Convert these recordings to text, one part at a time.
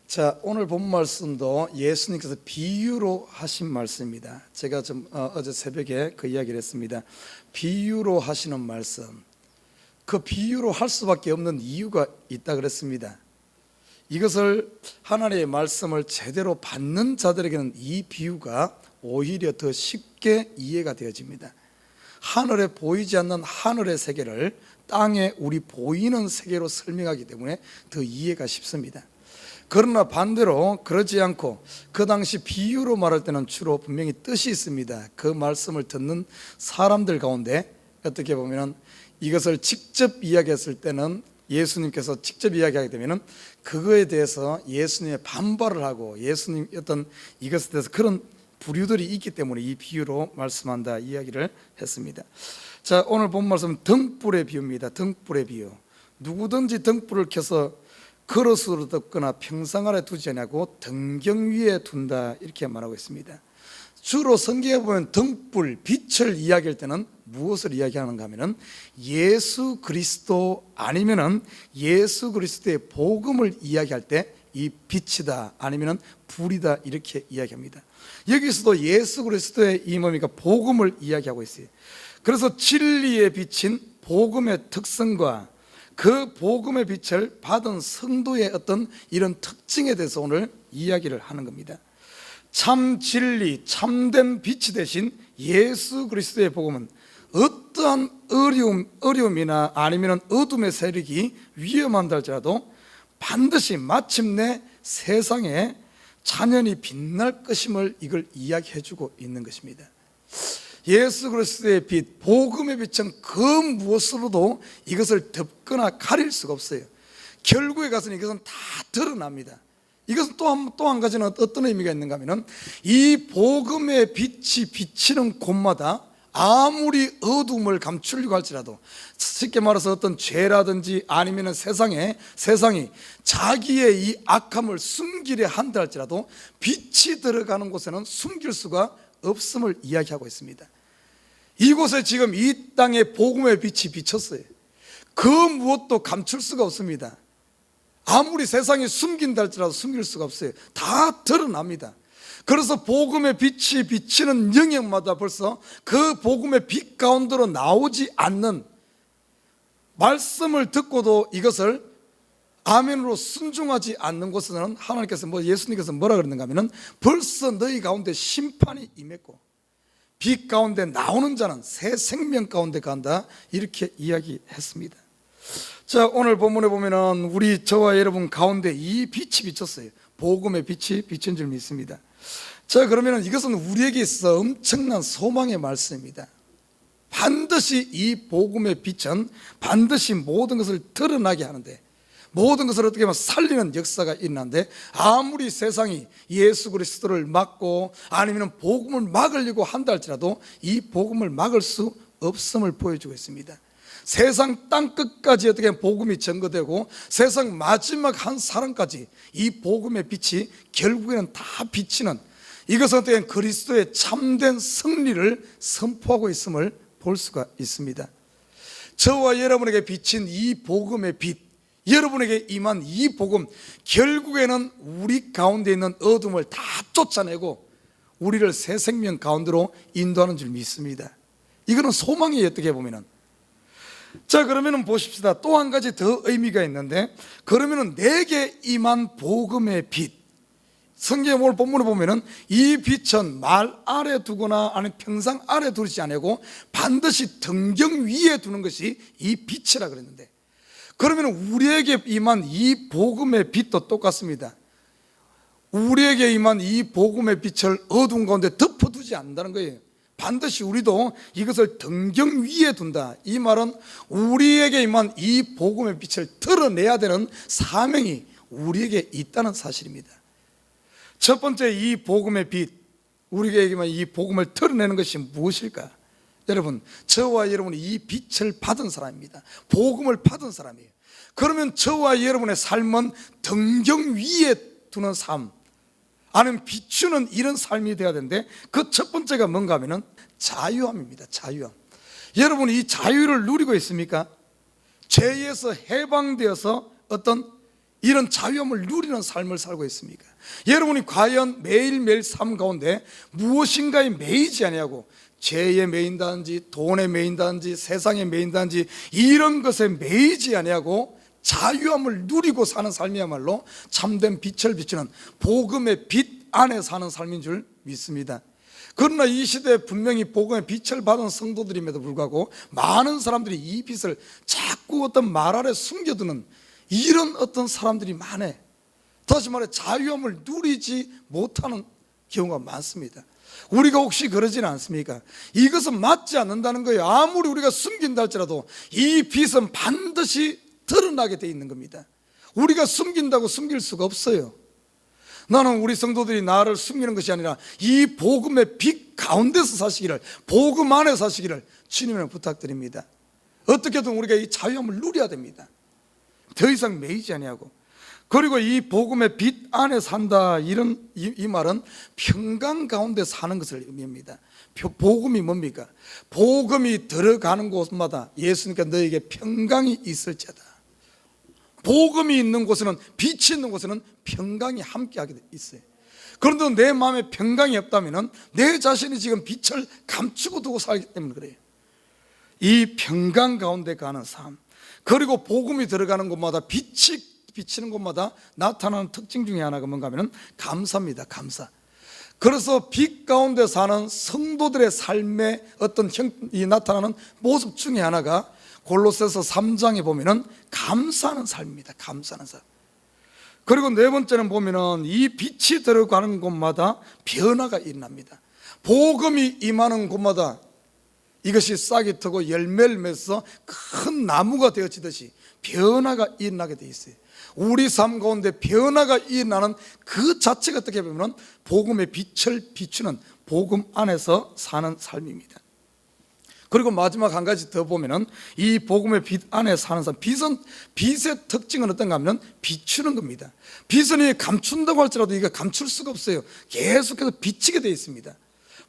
자, 오늘 본 말씀도 예수님께서 비유로 하신 말씀입니다. 제가 어제 새벽에 그 이야기를 했습니다. 비유로 하시는 말씀, 그 비유로 할 수밖에 없는 이유가 있다 그랬습니다. 이것을 하나님의 말씀을 제대로 받는 자들에게는 이 비유가 오히려 더 쉽게 이해가 되어집니다. 하늘에 보이지 않는 하늘의 세계를 땅에 우리 보이는 세계로 설명하기 때문에 더 이해가 쉽습니다. 그러나 반대로 그러지 않고 그 당시 비유로 말할 때는 주로 분명히 뜻이 있습니다. 그 말씀을 듣는 사람들 가운데 어떻게 보면 이것을 직접 이야기했을 때는, 예수님께서 직접 이야기하게 되면 그거에 대해서 예수님의 반발을 하고 예수님 어떤 이것에 대해서 그런 부류들이 있기 때문에 이 비유로 말씀한다 이야기를 했습니다. 자, 오늘 본 말씀은 등불의 비유입니다. 등불의 비유. 누구든지 등불을 켜서 그릇으로 덮거나 평상 아래 두지 않고 등경 위에 둔다, 이렇게 말하고 있습니다. 주로 성경에 보면 등불, 빛을 이야기할 때는 무엇을 이야기하는가 하면은 예수 그리스도 아니면은 예수 그리스도의 복음을 이야기할 때 이 빛이다 아니면은 불이다 이렇게 이야기합니다. 여기서도 예수 그리스도의 이 뭡니까? 복음을 이야기하고 있어요. 그래서 진리의 빛인 복음의 특성과 그 복음의 빛을 받은 성도의 어떤 이런 특징에 대해서 오늘 이야기를 하는 겁니다. 참 진리, 참된 빛이 되신 예수 그리스도의 복음은 어떠한 어려움이나 아니면 어둠의 세력이 위험한다 할지라도 반드시 마침내 세상에 찬연히 빛날 것임을 이걸 이야기해주고 있는 것입니다. 예수 그리스도의 빛, 복음의 빛은 그 무엇으로도 이것을 덮거나 가릴 수가 없어요. 결국에 가서는 이것은 다 드러납니다. 이것은 또 한 가지는 어떤 의미가 있는가 하면 이 복음의 빛이 비치는 곳마다 아무리 어둠을 감추려고 할지라도, 쉽게 말해서 어떤 죄라든지 아니면 세상이 자기의 이 악함을 숨기려 한다 할지라도 빛이 들어가는 곳에는 숨길 수가 없음을 이야기하고 있습니다. 이곳에 지금 이 땅에 복음의 빛이 비쳤어요. 그 무엇도 감출 수가 없습니다. 아무리 세상이 숨긴다 할지라도 숨길 수가 없어요. 다 드러납니다. 그래서 복음의 빛이 비치는 영역마다 벌써 그 복음의 빛 가운데로 나오지 않는, 말씀을 듣고도 이것을 아멘으로 순종하지 않는 곳에는 하나님께서 예수님께서 뭐라 그러는가 하면 벌써 너희 가운데 심판이 임했고 빛 가운데 나오는 자는 새 생명 가운데 간다, 이렇게 이야기했습니다. 자, 오늘 본문에 보면은 저와 여러분 가운데 이 빛이 비쳤어요. 복음의 빛이 비친 줄 믿습니다. 자, 그러면은 이것은 우리에게 있어 엄청난 소망의 말씀입니다. 반드시 이 복음의 빛은 반드시 모든 것을 드러나게 하는데, 모든 것을 어떻게 보면 살리는 역사가 있는데, 아무리 세상이 예수 그리스도를 막고 아니면 복음을 막으려고 한다 할지라도 이 복음을 막을 수 없음을 보여주고 있습니다. 세상 땅끝까지 어떻게 복음이 전거되고 세상 마지막 한 사람까지 이 복음의 빛이 결국에는 다 비치는, 이것은 어떻게 그리스도의 참된 승리를 선포하고 있음을 볼 수가 있습니다. 저와 여러분에게 비친 이 복음의 빛, 여러분에게 임한 이 복음, 결국에는 우리 가운데 있는 어둠을 다 쫓아내고 우리를 새 생명 가운데로 인도하는 줄 믿습니다. 이거는 소망이에요, 어떻게 보면은. 자, 그러면은 보십시다. 또 한 가지 더 의미가 있는데, 그러면은 내게 임한 복음의 빛, 성경 오늘 본문을 보면은 이 빛은 말 아래 두거나 아니면 평상 아래 두지 아니고 반드시 등경 위에 두는 것이 이 빛이라 그랬는데, 그러면 우리에게 임한 이 복음의 빛도 똑같습니다. 우리에게 임한 이 복음의 빛을 어두운 가운데 덮어두지 않는다는 거예요. 반드시 우리도 이것을 등경 위에 둔다. 이 말은 우리에게 임한 이 복음의 빛을 드러내야 되는 사명이 우리에게 있다는 사실입니다. 첫 번째, 이 복음의 빛, 우리에게 임한 이 복음을 드러내는 것이 무엇일까? 여러분, 저와 여러분이 이 빛을 받은 사람입니다. 복음을 받은 사람이에요. 그러면 저와 여러분의 삶은 등경 위에 두는 삶, 아니면 비추는 이런 삶이 되어야 되는데, 그 첫 번째가 뭔가 하면은 자유함입니다. 자유함. 여러분, 이 자유를 누리고 있습니까? 죄에서 해방되어서 어떤 이런 자유함을 누리는 삶을 살고 있습니까? 여러분이 과연 매일매일 삶 가운데 무엇인가에 매이지 아니하고 죄에 매인다든지 돈에 매인다든지 세상에 매인다든지 이런 것에 매이지 아니하고 자유함을 누리고 사는 삶이야말로 참된 빛을 비추는 복음의 빛 안에 사는 삶인 줄 믿습니다. 그러나 이 시대에 분명히 복음의 빛을 받은 성도들임에도 불구하고 많은 사람들이 이 빛을 자꾸 어떤 말 아래 숨겨두는 이런 어떤 사람들이 많아. 다시 말해 자유함을 누리지 못하는 경우가 많습니다. 우리가 혹시 그러지는 않습니까? 이것은 맞지 않는다는 거예요. 아무리 우리가 숨긴다 할지라도 이 빛은 반드시 드러나게 돼 있는 겁니다. 우리가 숨긴다고 숨길 수가 없어요. 나는 우리 성도들이 나를 숨기는 것이 아니라 이 복음의 빛 가운데서 사시기를, 복음 안에 사시기를 주님을 부탁드립니다. 어떻게든 우리가 이 자유함을 누려야 됩니다. 더 이상 매이지 아니하고. 그리고 이 복음의 빛 안에 산다, 이런 이 말은 평강 가운데 사는 것을 의미합니다. 복음이 뭡니까? 복음이 들어가는 곳마다 예수님께서 너에게 평강이 있을지어다. 복음이 있는 곳에는, 빛이 있는 곳에는 평강이 함께하게 있어요. 그런데 내 마음에 평강이 없다면 내 자신이 지금 빛을 감추고 두고 살기 때문에 그래요. 이 평강 가운데 가는 삶, 그리고 복음이 들어가는 곳마다 빛이 비치는 곳마다 나타나는 특징 중에 하나가 뭔가 하면 감사입니다. 감사. 그래서 빛 가운데 사는 성도들의 삶에 어떤 이 나타나는 모습 중에 하나가 골로새서 3장에 보면은 감사하는 삶입니다. 감사하는 삶. 그리고 네 번째는 보면은 이 빛이 들어가는 곳마다 변화가 일어납니다. 복음이 임하는 곳마다 이것이 싹이 트고 열매를 맺어서 큰 나무가 되어지듯이 변화가 일어나게 돼 있어요. 우리 삶 가운데 변화가 일어나는 그 자체가 어떻게 보면 복음의 빛을 비추는 복음 안에서 사는 삶입니다. 그리고 마지막 한 가지 더 보면은 이 복음의 빛 안에 사는 삶, 빛의 특징은 어떤가 하면 비추는 겁니다. 빛은 감춘다고 할지라도 이게 감출 수가 없어요. 계속해서 비치게 되어 있습니다.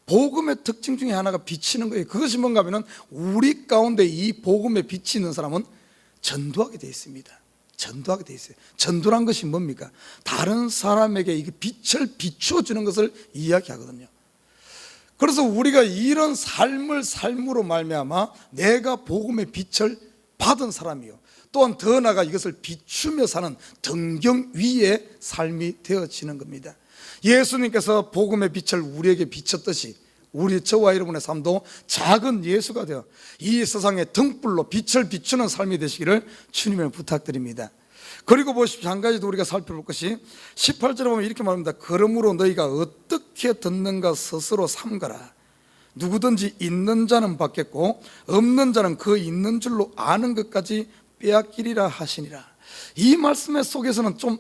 복음의 특징 중에 하나가 비치는 거예요. 그것이 뭔가 하면 우리 가운데 이 복음의 빛이 있는 사람은 전도하게 되어 있습니다. 전도하게 되어 있어요. 전도란 것이 뭡니까? 다른 사람에게 이 빛을 비추어 주는 것을 이야기하거든요. 그래서 우리가 이런 삶으로 말미암아 내가 복음의 빛을 받은 사람이요, 또한 더 나아가 이것을 비추며 사는 등경 위의 삶이 되어지는 겁니다. 예수님께서 복음의 빛을 우리에게 비췄듯이 우리 저와 여러분의 삶도 작은 예수가 되어 이 세상의 등불로 빛을 비추는 삶이 되시기를 주님을 부탁드립니다. 그리고 보십시오. 한 가지 더 우리가 살펴볼 것이 18절에 보면 이렇게 말합니다. 그러므로 너희가 어떻게 듣는가 스스로 삼가라. 누구든지 있는 자는 받겠고 없는 자는 그 있는 줄로 아는 것까지 빼앗기리라 하시니라. 이 말씀의 속에서는 좀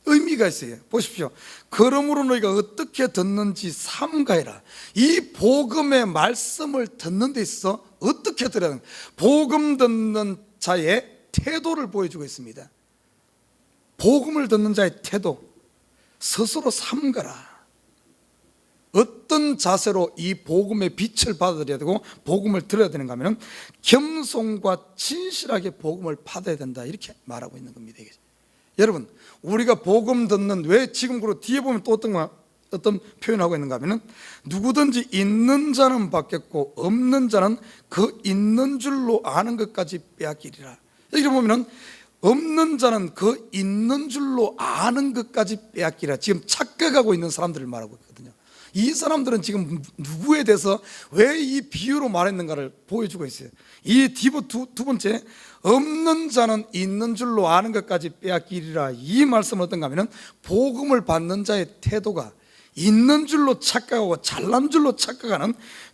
의미가 있어요. 보십시오. 그러므로 너희가 어떻게 듣는지 삼가해라. 이 복음의 말씀을 듣는 데 있어서 어떻게 들어야 하는가, 복음 듣는 자의 태도를 보여주고 있습니다. 복음을 듣는 자의 태도, 스스로 삼가라. 어떤 자세로 이 복음의 빛을 받아들여야 되고 복음을 들어야 되는가 하면 겸손과 진실하게 복음을 받아야 된다, 이렇게 말하고 있는 겁니다. 여러분, 우리가 복음 듣는, 왜 지금 그리고 뒤에 보면 또 어떤 표현하고 있는가 하면 누구든지 있는 자는 받겠고 없는 자는 그 있는 줄로 아는 것까지 빼앗기리라. 여기 보면은 없는 자는 그 있는 줄로 아는 것까지 빼앗기라. 지금 착각하고 있는 사람들을 말하고 있거든요. 이 사람들은 지금 누구에 대해서 왜 이 비유로 말했는가를 보여주고 있어요. 이 두 번째, 없는 자는 있는 줄로 아는 것까지 빼앗기리라. 이 말씀은 어떤가 하면 복음을 받는 자의 태도가 있는 줄로 착각하고 잘난 줄로 착각하는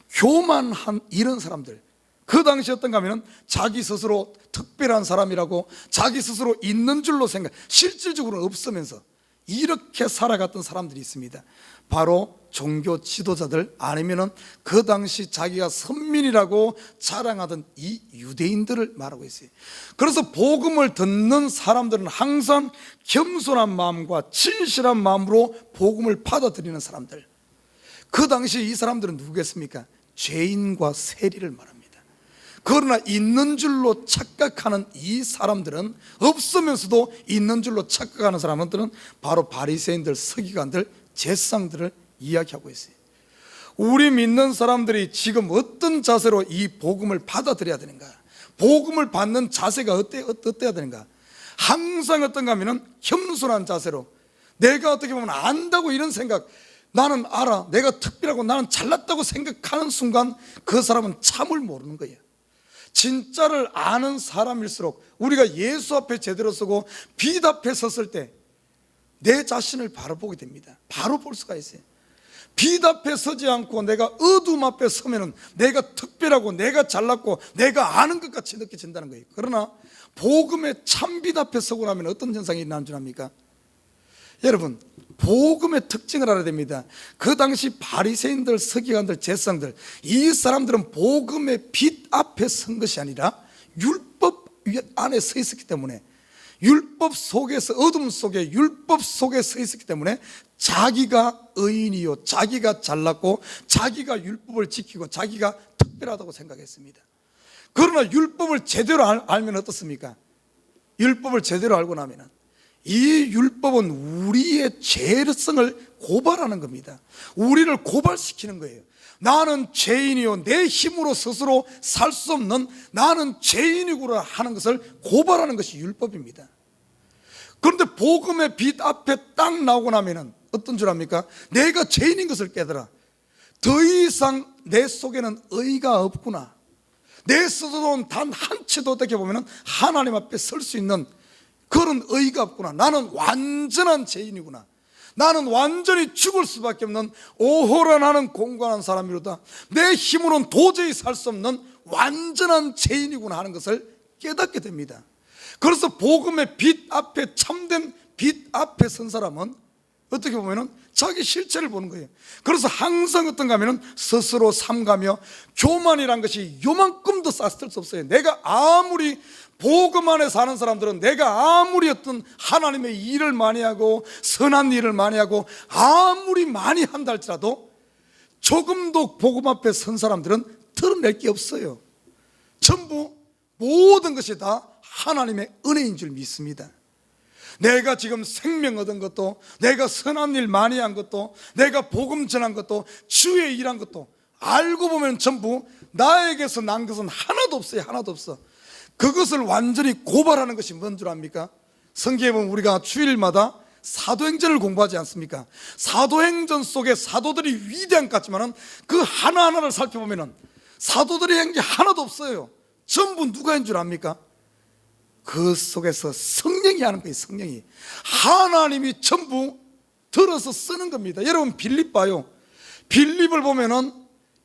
교만한 이런 사람들, 그 당시 어떤가 하면 자기 스스로 특별한 사람이라고 자기 스스로 있는 줄로 생각, 실질적으로 없으면서 이렇게 살아갔던 사람들이 있습니다. 바로 종교 지도자들, 아니면은 그 당시 자기가 선민이라고 자랑하던 이 유대인들을 말하고 있어요. 그래서 복음을 듣는 사람들은 항상 겸손한 마음과 진실한 마음으로 복음을 받아들이는 사람들. 그 당시 이 사람들은 누구겠습니까? 죄인과 세리를 말합니다. 그러나 있는 줄로 착각하는 이 사람들은, 없으면서도 있는 줄로 착각하는 사람들은 바로 바리새인들, 서기관들, 제사장들을 이야기하고 있어요. 우리 믿는 사람들이 지금 어떤 자세로 이 복음을 받아들여야 되는가? 복음을 받는 자세가 어때야 되는가? 항상 어떤가 하면은 겸손한 자세로, 내가 어떻게 보면 안다고 이런 생각, 나는 알아, 내가 특별하고 나는 잘났다고 생각하는 순간 그 사람은 참을 모르는 거예요. 진짜를 아는 사람일수록 우리가 예수 앞에 제대로 서고 빛 앞에 섰을 때 내 자신을 바로 보게 됩니다. 바로 볼 수가 있어요. 빛 앞에 서지 않고 내가 어둠 앞에 서면은 내가 특별하고 내가 잘났고 내가 아는 것 같이 느껴진다는 거예요. 그러나 복음의 참빛 앞에 서고 나면 어떤 현상이 일어나는 줄 압니까? 여러분, 복음의 특징을 알아야 됩니다. 그 당시 바리새인들, 서기관들, 제사장들, 이 사람들은 복음의 빛 앞에 선 것이 아니라 율법 안에 서 있었기 때문에, 율법 속에서, 어둠 속에 율법 속에 서 있었기 때문에 자기가 의인이요, 자기가 잘났고 자기가 율법을 지키고 자기가 특별하다고 생각했습니다. 그러나 율법을 제대로 알면 어떻습니까? 율법을 제대로 알고 나면 이 율법은 우리의 죄성을 고발하는 겁니다. 우리를 고발시키는 거예요. 나는 죄인이요, 내 힘으로 스스로 살 수 없는 나는 죄인이구나 하는 것을 고발하는 것이 율법입니다. 그런데 복음의 빛 앞에 딱 나오고 나면 어떤 줄 압니까? 내가 죄인인 것을 깨달아. 더 이상 내 속에는 의가 없구나. 내 스스로는 단 한 치도 어떻게 보면 하나님 앞에 설 수 있는 그런 의가 없구나. 나는 완전한 죄인이구나. 나는 완전히 죽을 수밖에 없는 오호라 나는 공고한 사람이로다. 내 힘으로는 도저히 살 수 없는 완전한 죄인이구나 하는 것을 깨닫게 됩니다. 그래서 복음의 빛 앞에, 참된 빛 앞에 선 사람은 어떻게 보면 자기 실체를 보는 거예요. 그래서 항상 어떤가 하면 스스로 삼가며, 교만이란 것이 요만큼도 싹쓸 수 없어요. 내가 아무리 복음 안에 사는 사람들은 내가 아무리 어떤 하나님의 일을 많이 하고 선한 일을 많이 하고 아무리 많이 한다 할지라도 조금도 복음 앞에 선 사람들은 드러낼 게 없어요. 전부 모든 것이 다 하나님의 은혜인 줄 믿습니다. 내가 지금 생명 얻은 것도, 내가 선한 일 많이 한 것도, 내가 복음 전한 것도, 주의 일한 것도 알고 보면 전부 나에게서 난 것은 하나도 없어요. 하나도 없어. 그것을 완전히 고발하는 것이 뭔 줄 압니까? 성경에 보면 우리가 주일마다 사도행전을 공부하지 않습니까? 사도행전 속에 사도들이 위대한 것 같지만 그 하나하나를 살펴보면 사도들이 한 게 하나도 없어요. 전부 누가 한 줄 압니까? 그 속에서 성령이 하는 거예요. 성령이, 하나님이 전부 들어서 쓰는 겁니다. 여러분 빌립 봐요. 빌립을 보면은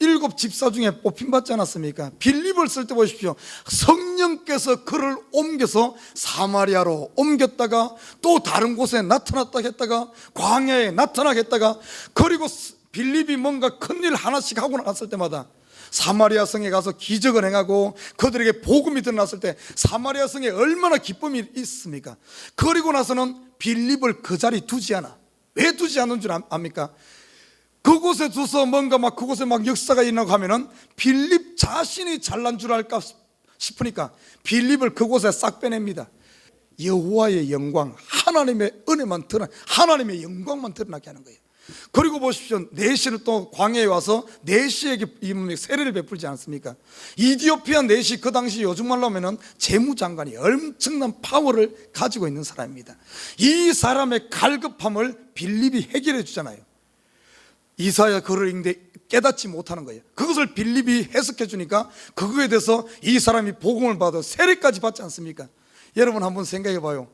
7 집사 중에 뽑힘받지 않았습니까? 빌립을 쓸 때 보십시오. 성령께서 그를 옮겨서 사마리아로 옮겼다가 또 다른 곳에 나타났다 했다가 광야에 나타나겠다가, 그리고 빌립이 뭔가 큰일 하나씩 하고 나갔을 때마다 사마리아 성에 가서 기적을 행하고 그들에게 복음이 드러났을 때 사마리아 성에 얼마나 기쁨이 있습니까? 그리고 나서는 빌립을 그 자리 두지 않아. 왜 두지 않는 줄 압니까? 그곳에 두서 뭔가 막 그곳에 막 역사가 일어나고 하면은 빌립 자신이 잘난 줄 알까 싶으니까 빌립을 그곳에 싹 빼냅니다. 여호와의 영광, 하나님의 은혜만 드러나, 하나님의 영광만 드러나게 하는 거예요. 그리고 보십시오. 내시는 또 광야에 와서 내시에게 세례를 베풀지 않습니까? 이디오피아 내시, 그 당시 요즘 말로 하면은 재무장관이 엄청난 파워를 가지고 있는 사람입니다. 이 사람의 갈급함을 빌립이 해결해 주잖아요. 이사야 글을 읽는데 깨닫지 못하는 거예요. 그것을 빌립이 해석해 주니까 그거에 대해서 이 사람이 복음을 받아 세례까지 받지 않습니까? 여러분 한번 생각해 봐요.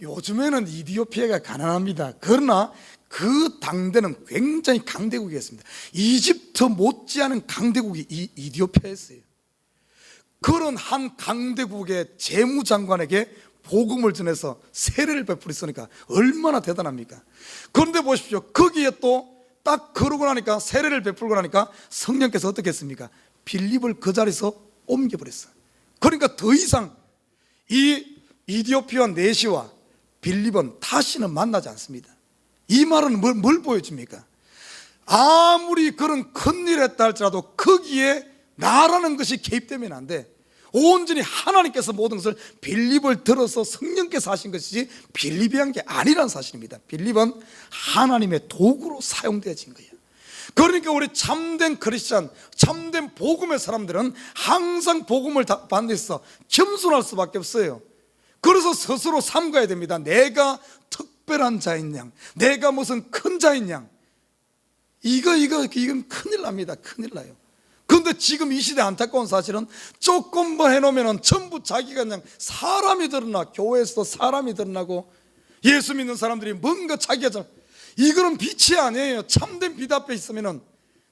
요즘에는 이디오피아가 가난합니다. 그러나 그 당대는 굉장히 강대국이었습니다. 이집트 못지않은 강대국이 이디오피아였어요. 그런 한 강대국의 재무장관에게 복음을 전해서 세례를 베풀었으니까 얼마나 대단합니까? 그런데 보십시오. 거기에 또 딱 그러고 나니까, 세례를 베풀고 나니까 성령께서 어떻게 했습니까? 빌립을 그 자리에서 옮겨버렸어요. 그러니까 더 이상 이 이디오피아 내시와 빌립은 다시는 만나지 않습니다. 이 말은 뭘 보여줍니까? 아무리 그런 큰일 했다 할지라도 거기에 나라는 것이 개입되면 안 돼. 온전히 하나님께서 모든 것을 빌립을 들어서 성령께서 하신 것이지 빌립이 한 게 아니라는 사실입니다. 빌립은 하나님의 도구로 사용되어진 거예요. 그러니까 우리 참된 크리스찬, 참된 복음의 사람들은 항상 복음을 받는 데 있어 겸손할 수밖에 없어요. 그래서 스스로 삼가야 됩니다. 내가 특별한 자인 양, 내가 무슨 큰 자인 양. 이건 큰일 납니다. 큰일 나요. 그런데 지금 이 시대 안타까운 사실은 조금 뭐 해놓으면 전부 자기가 그냥 사람이 드러나, 교회에서도 사람이 드러나고 예수 믿는 사람들이 뭔가 자기가 이거는 빛이 아니에요. 참된 빛 앞에 있으면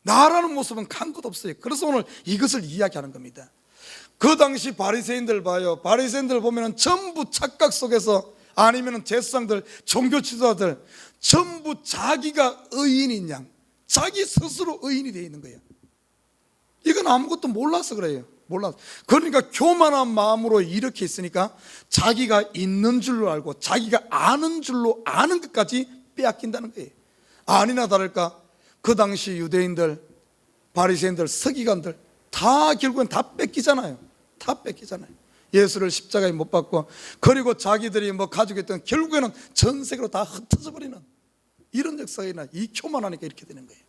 나라는 모습은 간 것 없어요. 그래서 오늘 이것을 이야기하는 겁니다. 그 당시 바리새인들 봐요. 바리새인들 보면 전부 착각 속에서, 아니면 제사장들, 종교 지도자들 전부 자기가 의인인 양, 자기 스스로 의인이 되어 있는 거예요. 이건 아무것도 몰라서 그래요. 몰라서. 그러니까 교만한 마음으로 이렇게 있으니까 자기가 있는 줄로 알고 자기가 아는 줄로 아는 것까지 빼앗긴다는 거예요. 아니나 다를까 그 당시 유대인들, 바리새인들, 서기관들 다 결국엔 다 뺏기잖아요. 다 뺏기잖아요. 예수를 십자가에 못 박고, 그리고 자기들이 뭐 가지고 있던 결국에는 전 세계로 다 흩어져 버리는 이런 역사가 이 교만하니까 이렇게 되는 거예요.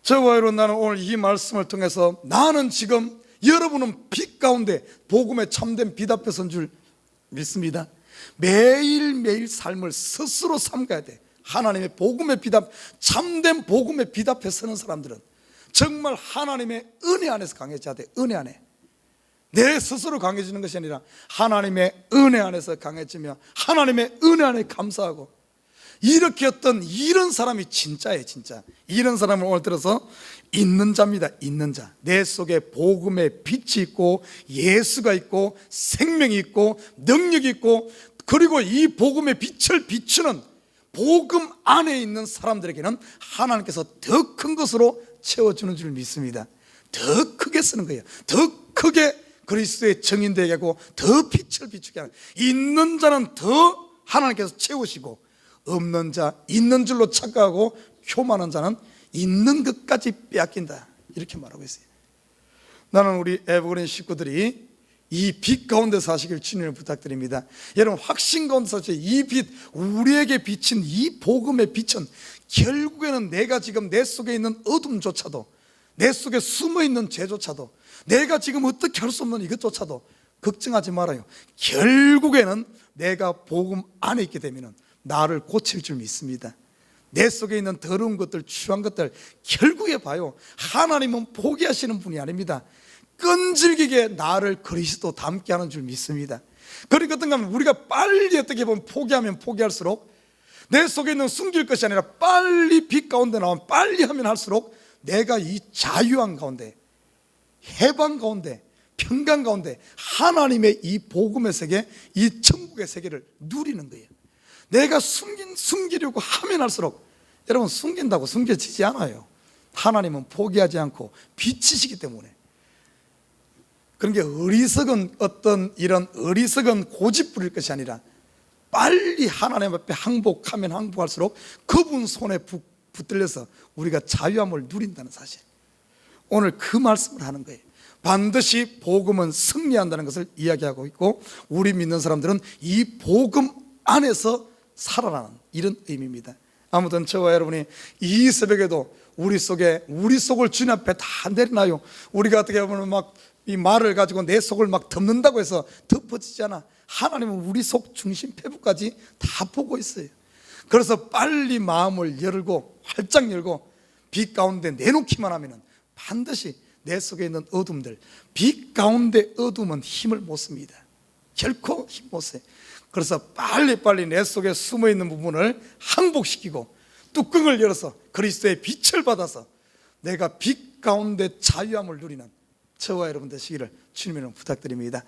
저와 여러분, 나는 오늘 이 말씀을 통해서 나는 지금 여러분은 빛 가운데 복음의 참된 빛 앞에 선 줄 믿습니다. 매일매일 삶을 스스로 삼가야 돼. 하나님의 복음의 빛 앞, 참된 복음의 빛 앞에 서는 사람들은 정말 하나님의 은혜 안에서 강해져야 돼. 은혜 안에. 내 스스로 강해지는 것이 아니라 하나님의 은혜 안에서 강해지며 하나님의 은혜 안에 감사하고, 이렇게 어떤 이런 사람이 진짜예요. 진짜 이런 사람을 오늘 들어서 있는 자입니다. 있는 자. 내 속에 복음의 빛이 있고 예수가 있고 생명이 있고 능력이 있고, 그리고 이 복음의 빛을 비추는 복음 안에 있는 사람들에게는 하나님께서 더 큰 것으로 채워주는 줄 믿습니다. 더 크게 쓰는 거예요. 더 크게 그리스도의 증인되게 하고 더 빛을 비추게 하는, 있는 자는 더 하나님께서 채우시고, 없는 자, 있는 줄로 착각하고 교만한 자는 있는 것까지 빼앗긴다, 이렇게 말하고 있어요. 나는 우리 에버그린 식구들이 이 빛 가운데 사시길 주님을 부탁드립니다. 여러분, 확신 가운데 사실 이 빛, 우리에게 비친 이 복음의 빛은 결국에는 내가 지금 내 속에 있는 어둠조차도, 내 속에 숨어있는 죄조차도, 내가 지금 어떻게 할 수 없는 이것조차도 걱정하지 말아요. 결국에는 내가 복음 안에 있게 되면 나를 고칠 줄 믿습니다. 내 속에 있는 더러운 것들, 추한 것들 결국에 봐요, 하나님은 포기하시는 분이 아닙니다. 끈질기게 나를 그리스도 닮게 하는 줄 믿습니다. 그러니까 어떤가 하면 우리가 빨리 어떻게 보면 포기하면 포기할수록 내 속에 있는 숨길 것이 아니라 빨리 빛 가운데 나오면 빨리 하면 할수록 내가 이 자유한 가운데, 해방 가운데, 평강 가운데 하나님의 이 복음의 세계, 이 천국의 세계를 누리는 거예요. 내가 숨기려고 하면 할수록, 여러분, 숨긴다고 숨겨지지 않아요. 하나님은 포기하지 않고 빛이시기 때문에. 그러니까 어리석은 어떤 이런 어리석은 고집 부릴 것이 아니라 빨리 하나님 앞에 항복하면 항복할수록 그분 손에 붙들려서 우리가 자유함을 누린다는 사실, 오늘 그 말씀을 하는 거예요. 반드시 복음은 승리한다는 것을 이야기하고 있고, 우리 믿는 사람들은 이 복음 안에서 살아나는 이런 의미입니다. 아무튼 저와 여러분이 이 새벽에도 우리 속을 주님 앞에 다 내려놔요. 우리가 어떻게 보면 막 이 말을 가지고 내 속을 막 덮는다고 해서 덮어지지 않아. 하나님은 우리 속 중심 폐부까지 다 보고 있어요. 그래서 빨리 마음을 열고 활짝 열고 빛 가운데 내놓기만 하면 반드시 내 속에 있는 어둠들, 빛 가운데 어둠은 힘을 못 씁니다. 결코 힘 못 써요. 그래서 빨리빨리 내 속에 숨어있는 부분을 항복시키고 뚜껑을 열어서 그리스도의 빛을 받아서 내가 빛 가운데 자유함을 누리는 저와 여러분 되시기를 주님의 이름으로 부탁드립니다.